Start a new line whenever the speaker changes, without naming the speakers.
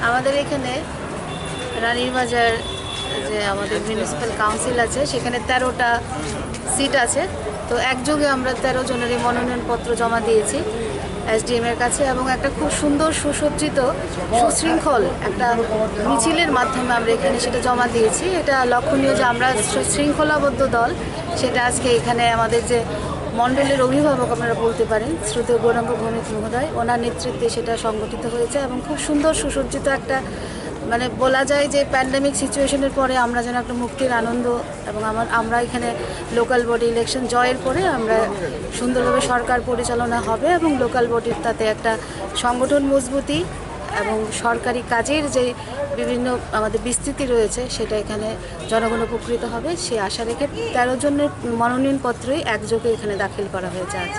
আমাদের এখানে রানীরবাজার যে আমাদের মিউনিসিপ্যাল কাউন্সিল আছে সেখানে 13টা সিট আছে। তো একযোগে আমরা 13 জনেরই মনোনয়নপত্র জমা দিয়েছি এসডিএম এর কাছে এবং একটা খুব সুন্দর সুসজ্জিত সুশৃঙ্খল একটা মিছিলের মাধ্যমে আমরা এখানে সেটা জমা দিয়েছি। এটা লক্ষণীয় যে আমরা শৃঙ্খলাবদ্ধ দল, সেটা আজকে এখানে আমাদের যে মণ্ডলের অভিভাবক আপনারা বলতে পারেন শ্রদ্ধেয় গৌরাঙ্গ ভৌমিক মহোদয়, ওনার নেতৃত্বে সেটা সংগঠিত হয়েছে এবং খুব সুন্দর সুসজ্জিত একটা মানে বলা যায় যে প্যান্ডেমিক সিচুয়েশনের পরে আমরা যেন একটা মুক্তির আনন্দ এবং আমরা এখানে লোকাল বডি ইলেকশন জয়ের পরে আমরা সুন্দরভাবে সরকার পরিচালনা হবে এবং লোকাল বডির তাতে একটা সংগঠন মজবুতি এবং সরকারি কাজের যে বিভিন্ন আমাদের বিস্তৃতি রয়েছে সেটা এখানে জনগণ উপকৃত হবে, সে আশা রেখে 13 জনের মনোনয়নপত্রই একযোগে এখানে দাখিল করা হয়েছে আজ।